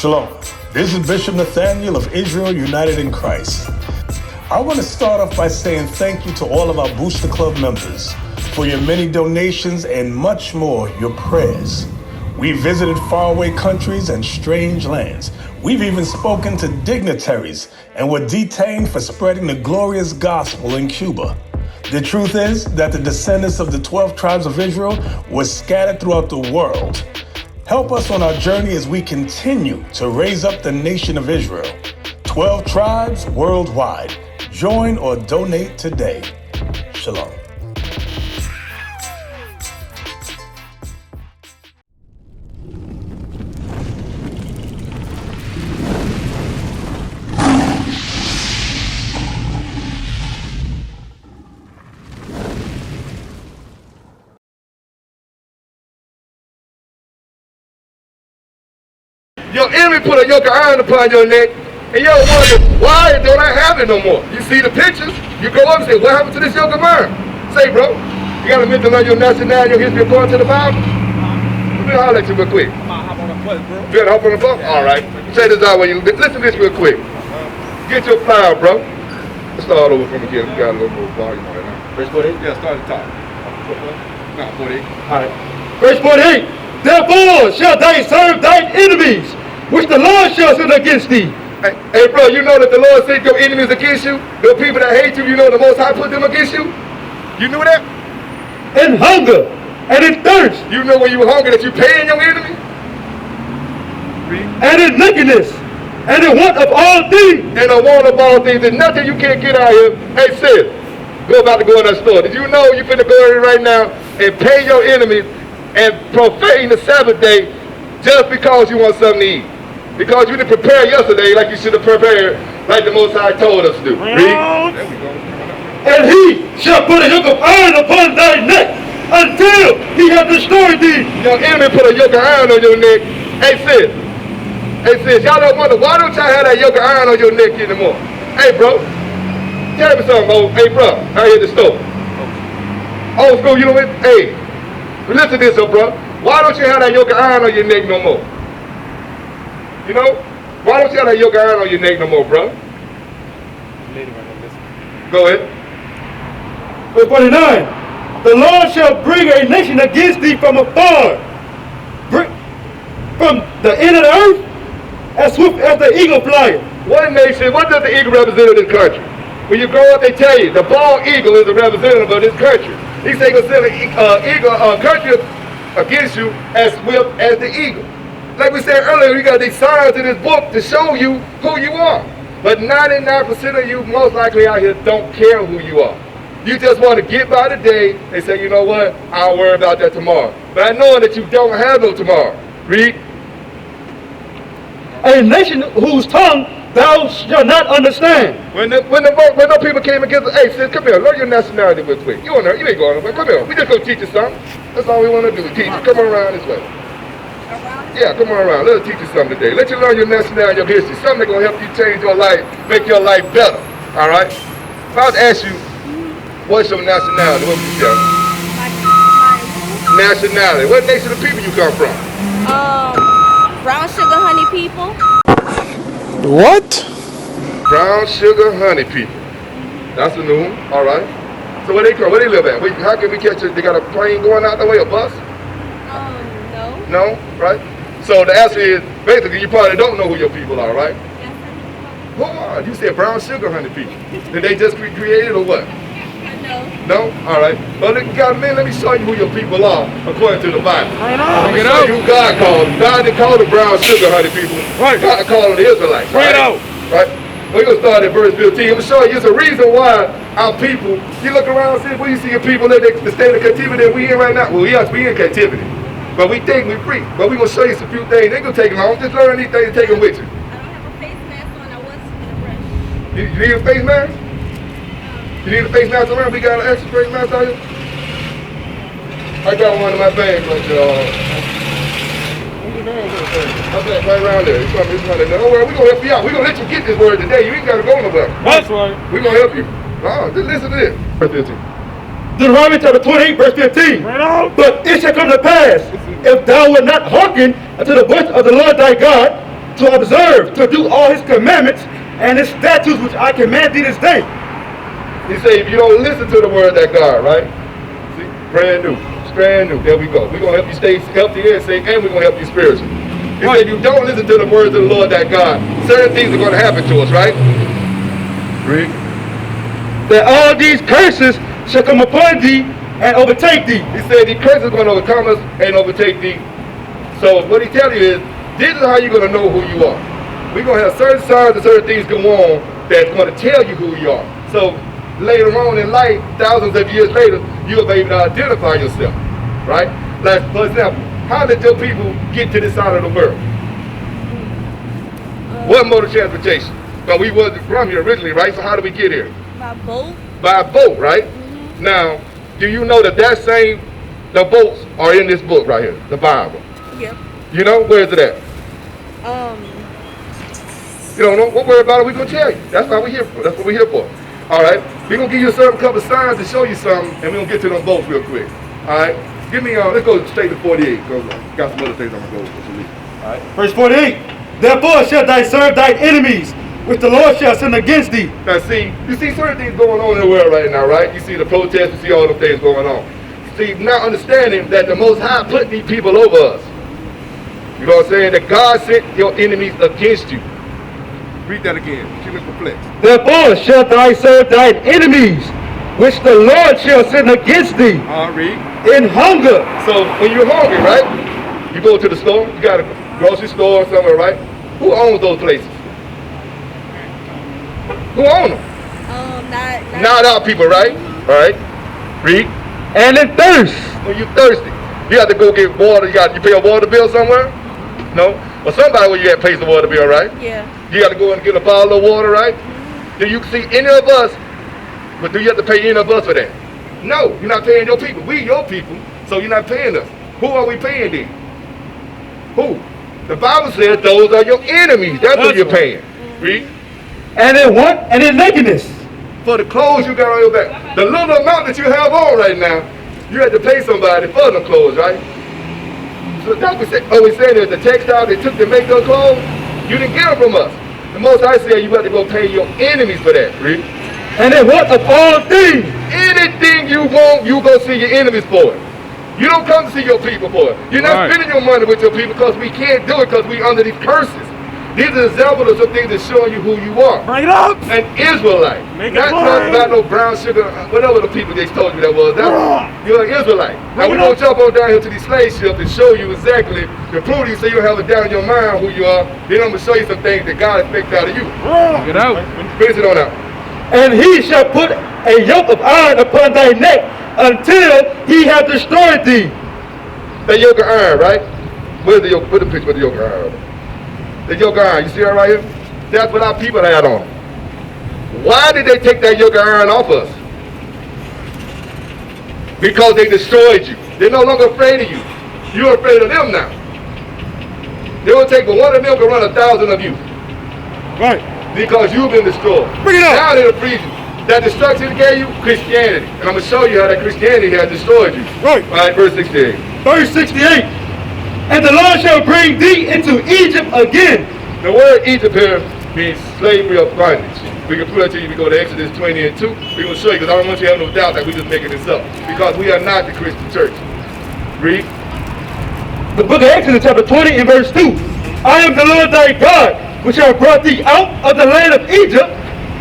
Shalom. This is Bishop Nathaniel of Israel United in Christ. I want to start off by saying thank you to all of our Booster Club members for your many donations and much more, your prayers. We visited faraway countries and strange lands. We've even spoken to dignitaries and were detained for spreading the glorious gospel in Cuba. The truth is that the descendants of the 12 tribes of Israel were scattered throughout the world. Help us on our journey as we continue to raise up the nation of Israel. 12 tribes worldwide. Join or donate today. Shalom. Your enemy put a yoke of iron upon your neck, and you wonder, why don't I have it no more? You see the pictures, you go up and say, what happened to this yoke of iron? Say, bro, you got to mention on your nationality, your history according to the Bible? Let me holler at you real quick. I'm going to hop on the bus, bro. You got to hop on the phone? All right. Check this out. Listen to this real quick. Get your flower, bro. Let's start over from again. We got a little more volume right now. Verse 48? Yeah, start at the top. No, 48. All right. Verse 48. Therefore shall they serve thine enemies, which the Lord shall send against thee. Hey, bro, you know that the Lord sent your enemies against you? The people that hate you, you know the Most High put them against you? You knew that? In hunger and in thirst. You know when you were hungry that you paying your enemy? And in nakedness and in want of all things. And a want of all things. There's nothing you can't get out here. Hey, sis, go about to go in that store. Did you know you finna go in right now and pay your enemies and profane the Sabbath day just because you want something to eat? Because you didn't prepare yesterday like you should have prepared, like the Most High told us to do. Read. There we go. And he shall put a yoke of iron upon thy neck until he hath destroyed thee. Your enemy put a yoke of iron on your neck. Hey sis, y'all don't wonder, why don't y'all have that yoke of iron on your neck anymore? Hey bro, tell me something, bro. Hey bro, I hit the store. Old school, you know what? Hey, listen to this, bro. Why don't you have that yoke of iron on your neck no more? You know? Why don't you have that yoke of iron on your neck no more, bro? Go ahead. Verse 49. The Lord shall bring a nation against thee from afar, from the end of the earth, as swift as the eagle flieth. One nation, what does the eagle represent in this country? When you grow up, they tell you the bald eagle is a representative of this country. He said he'll send an country against you as swift as the eagle. Like we said earlier, you got these signs in this book to show you who you are. But 99% of you most likely out here don't care who you are. You just want to get by the day and say, you know what, I'll worry about that tomorrow. But I know that you don't have no tomorrow. Read. A nation whose tongue thou shalt not understand. When the people came against us, hey sis, come here, learn your nationality real quick. You ain't going nowhere. Come here. We just gonna teach you something. That's all we want to do. Teach you. Come on around this way. Yeah, come on around. Let us teach you something today. Let you learn your nationality, your history. Something that's gonna help you change your life, make your life better. All right. If I was to ask you, what's your nationality? What would you tell me? Nationality. What nation of people you come from? Brown sugar honey people. What? Brown sugar honey people. That's a new one. All right. So where they come? Where they live at? How can we catch it? They got a plane going out the way, a bus? No. No, right? So the answer is, basically, you probably don't know who your people are, right? Yes, Who are? You said brown sugar honey people. Did they just create it or what? No. No? All right. Well, let me show you who your people are according to the Bible. Let me show you who God called. God didn't call the brown sugar honey people. Right. God called them the Israelites. Right? Right? We're going to start at verse 15. I'm going to show you it's a reason why our people, you look around and see, where you see your people in the state of captivity that we in right now? Well, yes, we in captivity. But we think we're free. But we're going to show you some few things. They going to take long. Just learn these things and take them with you. I don't have a face mask on. I was in a brush. You need a face mask? You need a face mask around? We got an extra face mask out here? I got one in my bag, but okay, right around there. It's right there. Don't worry, we're going to help you out. We're going to let you get this word today. You ain't got to go nowhere. That's right. We're going to help you. Oh, just listen to this. Verse 15. Deuteronomy chapter 28, verse 15. But it shall come to pass, if thou wilt not hearken unto the voice of the Lord thy God, to observe, to do all his commandments and his statutes which I command thee this day. He said, if you don't listen to the word of that God, right? See, brand new. It's brand new. There we go. We're going to help you stay healthy and safe, and we're going to help you spiritually. He said, if you don't listen to the words of the Lord that God, certain things are going to happen to us, right? Read. That all these curses shall come upon thee and overtake thee. He said, these curses are going to overcome us and overtake thee. So what he tells you is, this is how you're going to know who you are. We're going to have certain signs and certain things go on that's going to tell you who you are. So later on in life, thousands of years later, you'll be able to identify yourself, right? Like, for example, how did your people get to this side of the world? What mode of transportation? But we wasn't from here originally, right? So how did we get here? By boat. By boat, right? Now, do you know that the boats are in this book right here, the Bible? Yep. You know, where is it at? You don't know? What worry about it? We're going to tell you. That's what we're here for. That's what we're here for. All right? We're going to give you a certain couple of signs to show you something, and we're going to get to them boats real quick. All right? Give me, let's go straight to 48, because I got some other things I'm going to go over. All right? Verse 48. Therefore shalt thou serve thine enemies, which the Lord shall send against thee. Now see, you see certain things going on in the world right now, right? You see the protests, you see all the things going on. See, not understanding that the Most High put these people over us. You know what I'm saying? That God sent your enemies against you. Read that again. Keep it perplexed. Therefore shalt thou serve thine enemies, which the Lord shall send against thee. Read. In hunger. So when you're hungry, right? You go to the store, you got a grocery store or somewhere, right? Who owns those places? Who own them? Not our people, right? All right. Read. And in thirst. When you're thirsty, you have to go get water. You pay a water bill somewhere? No? Well, somebody where you at pays the water bill, right? Yeah. You got to go and get a bottle of water, right? Do you see any of us, but do you have to pay any of us for that? No, you're not paying your people. We your people, so you're not paying us. Who are we paying then? Who? The Bible says those are your enemies. That's who you're paying. Read. And in what? And in nakedness. For the clothes you got on your back. The little amount that you have on right now, you had to pay somebody for them clothes, right? So that's what we're saying is the textile they took to make those clothes, you didn't get them from us. The Most High said you got to go pay your enemies for that, Read. And in what of all things? Anything you want, you go see your enemies for it. You don't come to see your people for it. You're not spending your money with your people because we can't do it because we under these curses. These are examples of some things that show you who you are. Bring it up. An Israelite. Not talking about no brown sugar, whatever the people they told you that was. You're an Israelite. Now we're going to jump on down here to these slave ships and show you exactly, to prove to you so you don't have it down in your mind who you are. Then I'm going to show you some things that God expects out of you. Get out. Finish it on out. And he shall put a yoke of iron upon thy neck until he have destroyed thee. That yoke of iron, right? Where's the yoke? Put the picture with the yoke of iron. The yoke of iron, you see that right here? That's what our people had on. Why did they take that yoke of iron off us? Because they destroyed you. They're no longer afraid of you. You're afraid of them now. They will take one of them can run 1,000 of you. Right. Because you've been destroyed. Bring it up. Now they'll free you. That destruction they gave you, Christianity. And I'm going to show you how that Christianity has destroyed you. Right. All right, verse 68. Verse 68. And the Lord shall bring thee into Egypt again. The word Egypt here means slavery of bondage. We can prove that to you if you go to Exodus 20 and 2. We're going to show you because I don't want you to have no doubt that we're just making this up. Because we are not the Christian church. Read. The book of Exodus chapter 20 and verse 2. I am the Lord thy God, which have brought thee out of the land of Egypt,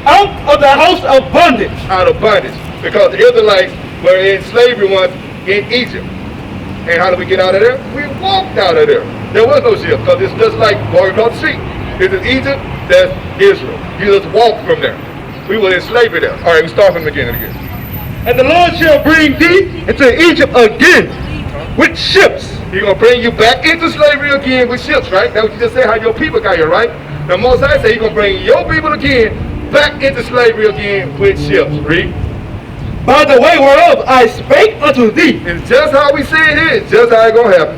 out of the house of bondage. Out of bondage. Because the Israelites were in slavery once in Egypt. And how did we get out of there? We walked out of there. There was no ship because it's just like walking across the street. This is Egypt, that's Israel. You just walk from there. We were in slavery there. All right, we start from the beginning again. And the Lord shall bring thee into Egypt again with ships. He's going to bring you back into slavery again with ships, right? That's what you just said, how your people got here, right? The Most High said he's going to bring your people again back into slavery again with ships. Read. By the way whereof I spake unto thee. It's just how we say it is, just how it's going to happen.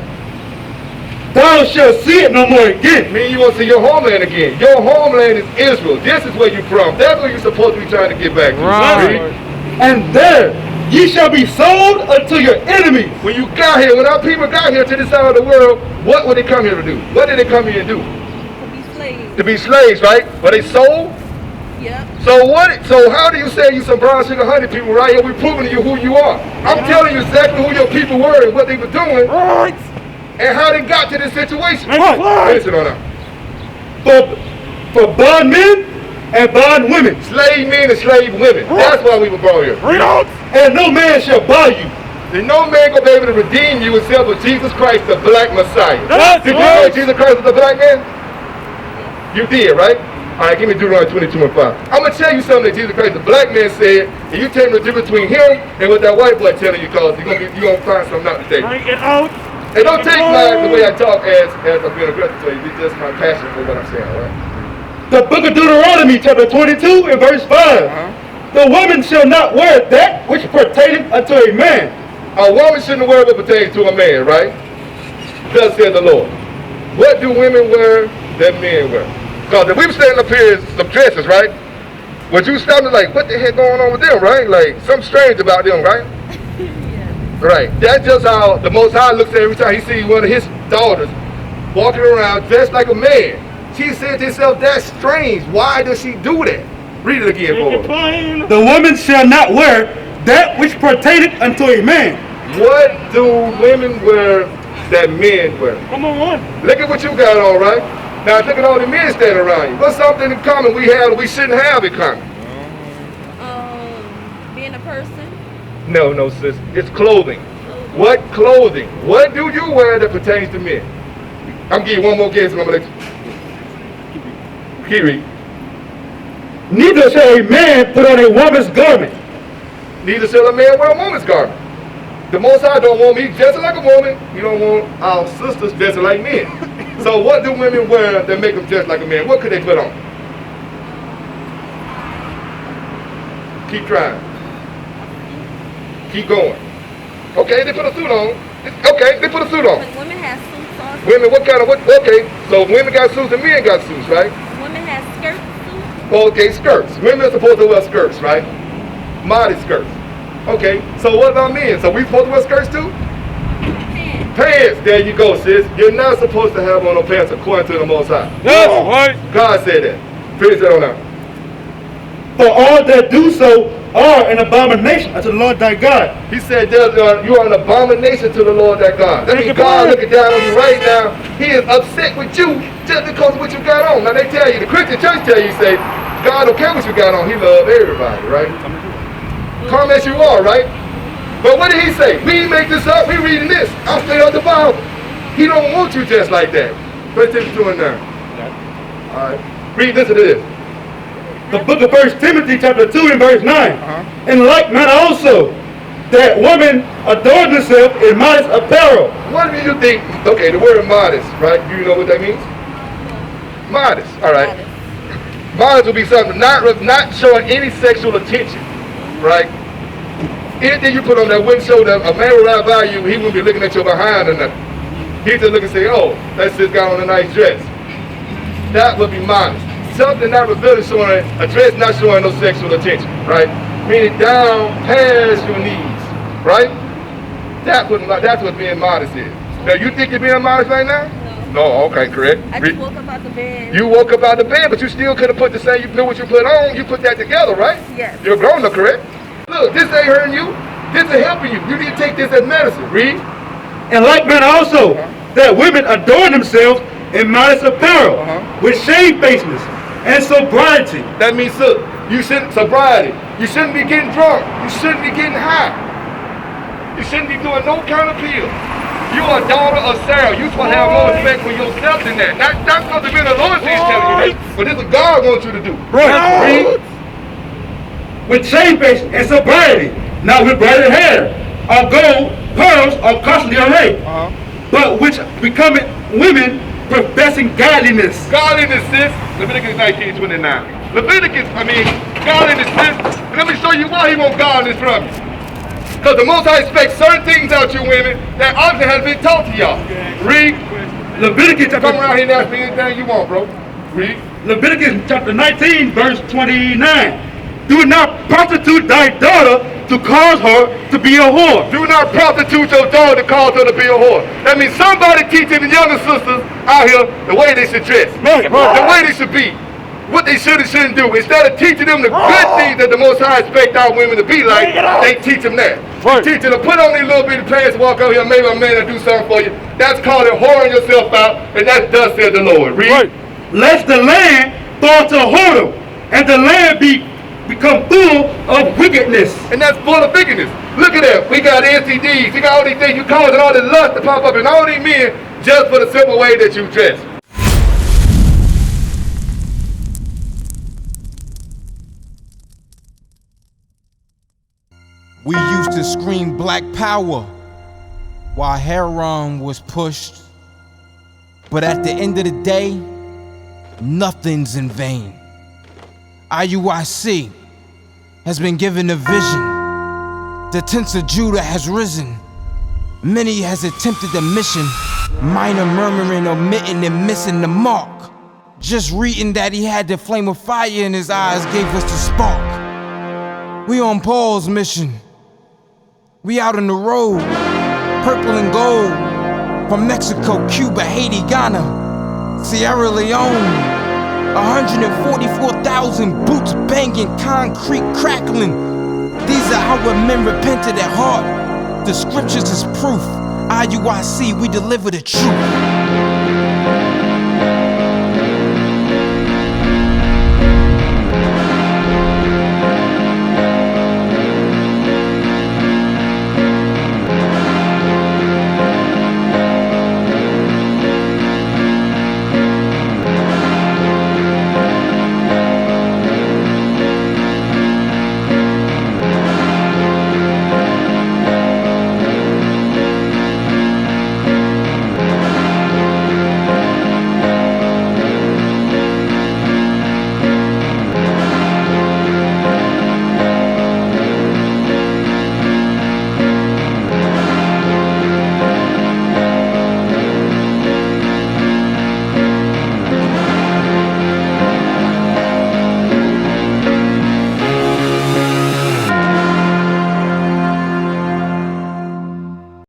Thou shalt see it no more again. Meaning you want to see your homeland again. Your homeland is Israel. This is where you're from. That's where you're supposed to be trying to get back to. Right. And there ye shall be sold unto your enemies. When you got here, when our people got here to this side of the world, what would they come here to do? What did they come here to do? slaves. To be slaves, right? Were they sold? Yep. So what? So how do you say you some brown sugar honey people right here? We proving to you who you are. I'm telling you exactly who your people were and what they were doing, Right. and how they got to this situation. Right. Listen on that. For bond men and bond women. Slave men and slave women. That's why we were brought here. Read on. And no man shall buy you. And no man gonna be able to redeem you except for Jesus Christ, the black Messiah. That's Did you right. know Jesus Christ was the black man? You did, right? All right, give me Deuteronomy 22 and 5. I'm gonna tell you something that Jesus Christ, the black man, said, and you tell me the difference between him and what that white boy telling you, cause you're gonna find something out today. Bring it out. And don't take the way I talk as I'm being aggressive to you. It's just my passion for what I'm saying, all right? The book of Deuteronomy, chapter 22 and verse 5. The woman shall not wear that which pertaineth unto a man. A woman shouldn't wear what pertains to a man, right? Thus said the Lord. What do women wear that men wear? Because if we were standing up here in some dresses, right? Would you stop and like, what the heck going on with them, right? Like, something strange about them, right? Yeah. Right. That's just how the Most High looks at every time he sees one of his daughters walking around dressed like a man. She said to herself, that's strange. Why does she do that? Read it again for her. The woman shall not wear that which pertaineth unto a man. What do women wear that men wear? Come on. Look at what you got on, right? Now look at all the men standing around you. What's something in common we have that we shouldn't have in common? Being a person. No, sis. It's clothing. What clothing? What do you wear that pertains to men? I'm giving you one more guess and I'm gonna let you keep reading. Neither shall a man put on a woman's garment. Neither shall a man wear a woman's garment. The Most High don't want me dressing like a woman. He don't want our sisters dressing like men. So what do women wear that make them dress like a man? What could they put on? Keep trying. Keep going. Okay, they put a suit on. Okay, they put a suit on. But women have suits on. Women, what kind of, okay, so women got suits and men got suits, right? Women have skirts, suits. Okay, skirts. Women are supposed to wear skirts, right? Modest skirts. Okay, so what about men? So we supposed to wear skirts too? Pants. Pants, there you go, sis. You're not supposed to have on no pants according to the Most High. That's right. God said that. Finish that on out. For all that do so are an abomination unto the Lord thy God. He said, you are an abomination to the Lord thy God. That means God looking down on you right now. He is upset with you just because of what you got on. Now they tell you, the Christian church tell you, say, God don't care what you got on. He loves everybody, right? Come as you are, right? But what did he say? We didn't make this up. We reading this. I'm straight out the Bible. He don't want you just like that. Verse 2 and 9. All right. Read, listen to this. The book of 1 Timothy chapter 2 and verse 9. In like manner also, that women adorn themselves in modest apparel. What do you think? Okay, the word modest, right? Do you know what that means? Modest. All right. Modest will be something not showing any sexual attention, right? Anything you put on that wouldn't show that a man would ride by you, he wouldn't be looking at your behind or nothing. He'd just look and say, oh, that's this guy on a nice dress. That would be modest. Something not revealing, showing a dress not showing no sexual attention, right? Meaning down past your knees, right? That's what being modest is. Now you think you're being modest right now? No, okay, correct. I just woke up out the bed. You woke up out the bed, but you still could have put the same, you knew what you put on, you put that together, right? Yes. You're grown up, correct? Look, this ain't hurting you. This is helping you. You need to take this as medicine. Read. In like manner also, that women adorn themselves in modest apparel, with shamefacedness and sobriety. That means, look, you shouldn't, sobriety. You shouldn't be getting drunk. You shouldn't be getting high. You shouldn't be doing no kind of pill. You are a daughter of Sarah. You're supposed to have more respect for yourself than that. Not supposed to be the Lord is telling you that, but this is what God wants you to do. Right. Read. With shamefacedness and sobriety, not with braided hair, or gold, pearls, or costly array, but which becoming women professing godliness. Godliness, sis. Leviticus 19:29. Godliness, sis. Let me show you why he wants godliness from you. Because the Most High expects certain things out you women that obviously has been taught to y'all. Read. Leviticus chapter, Come around here and ask me anything you want, bro. Read. Leviticus chapter 19, verse 29. Do not prostitute thy daughter to cause her to be a whore. Do not prostitute your daughter to cause her to be a whore. That means somebody teaching the younger sisters out here the way they should dress, the way they should be, what they should and shouldn't do. Instead of teaching them the good things that the Most High expect our women to be like, they teach them that. Teaching them to put on these little bitty pants, walk out here, maybe a man will do something for you. That's called whoring yourself out, and that does say the Lord. Read. Lest the land fall to whoredom, and the land become full of wickedness. And that's full of wickedness. Look at that. We got STDs. We got all these things. You causing all this lust to pop up in all these men just for the simple way that you dress. We used to scream black power while heroin was pushed. But at the end of the day, nothing's in vain. IUIC has been given a vision. The tents of Judah has risen. Many has attempted the mission. Minor murmuring, omitting, and missing the mark. Just reading that he had the flame of fire in his eyes gave us the spark. We on Paul's mission. We out on the road, purple and gold. From Mexico, Cuba, Haiti, Ghana, Sierra Leone. 144,000 boots banging, concrete crackling. These are our men repented at heart. The scriptures is proof. IUIC, we deliver the truth.